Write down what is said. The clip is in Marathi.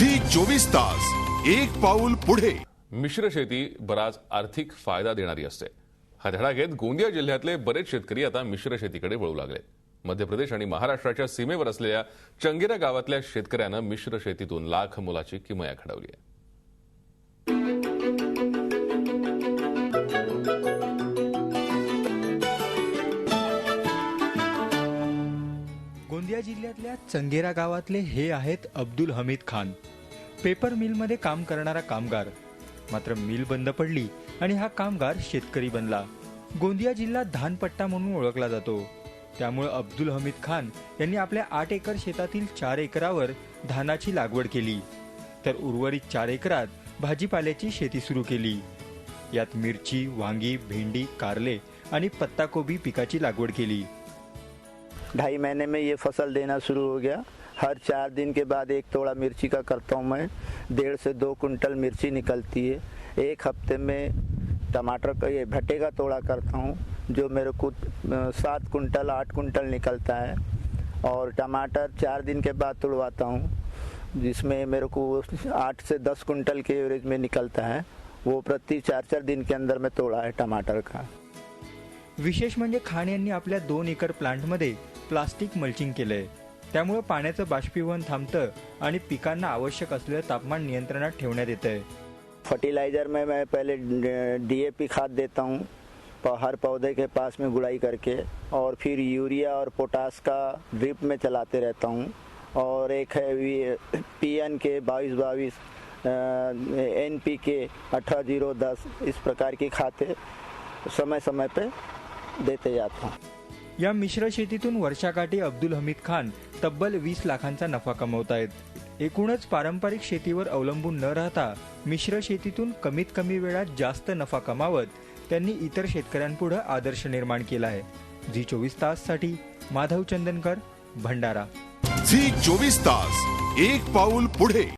झी 24 तास एक पाऊल पुढे। मिश्र शेती बराच आर्थिक फायदा देणारी असते। हा धडा घेत गोंदिया जिल्ह्यातले बरेच शेतकरी आता मिश्र शेतीकडे वळू लागले। मध्य प्रदेश आणि महाराष्ट्राच्या सीमेवर असलेल्या चंगेरा गावातल्या शेतकऱ्यानं मिश्र शेतीतून लाख मोलाची किमया घडवली आहे। गोंदिया जिल्ह्यातल्या चंगेरा गावातले हे आहेत अब्दुल हमीद खान। पेपर मिलमध्ये काम करणारा कामगार। मात्र मिल बंद पडली आणि हा कामगार शेतकरी बनला। गोंदिया जिल्हा धानपट्टा म्हणून ओळखला जातो। त्यामुळे अब्दुल हमीद खान यांनी आपल्या 8 एकर शेतातील 4 एकरावर धानाची लागवड केली, तर उर्वरित 4 एकरात भाजीपाल्याची शेती सुरू केली। यात मिरची, वांगी, भेंडी, कारले आणि पत्ताकोबी पिकाची लागवड केली। 2.5 महीने में ये फसल देना शुरू हो गया। हर 4 दिन के बाद एक तोड़ा मिर्ची का करता हूँ मैं। 1.5 से 2 कुंटल मिर्ची निकलती है। एक हफ्ते में टमाटर का ये भट्टे का तोड़ा करता हूँ, जो मेरे को 7 कुंटल 8 कुंटल निकलता है। और टमाटर 4 दिन के बाद तोड़वाता हूँ, जिसमें मेरे को 8 से 10 कुंटल के एवरेज में निकलता है। वो प्रति 4-4 दिन के अंदर में तोड़ा है टमाटर का। विशेष म्हणजे खान यांनी आपल्या 2 एकर प्लांटमध्ये प्लास्टिक मल्चिंग केलंय। त्यामुळे पाण्याचं बाष्पीभवन थांबतं आणि पिकांना आवश्यक असलेलं तापमान नियंत्रणात ठेवण्यात येतंय। फर्टिलाइजर में मैं पहले डीएपी खाद देता हूँ हर पौधे के पास में गुड़ाई करके, और फिर यूरिया और पोटास का ड्रिप में चलाते रहता हूँ। और एक है पीएन के 22-22, एनपीके 18-0-10, इस प्रकार की खाते समय समय पे देते जाता हूँ। या मिश्र शेतीतून वर्षाकाठी अब्दुल हमीद खान तब्बल 20 लाखांचा नफा कमवतायत। एकूणच पारंपरिक शेतीवर अवलंबून न राहता मिश्र शेतीतून कमीत कमी वेळात जास्त नफा कमावत त्यांनी इतर शेतकऱ्यांपुढे आदर्श निर्माण केला आहे। झी 24 तास साठी माधव चंदनकर, भंडारा। झी 24 तास एक पाऊल पुढे।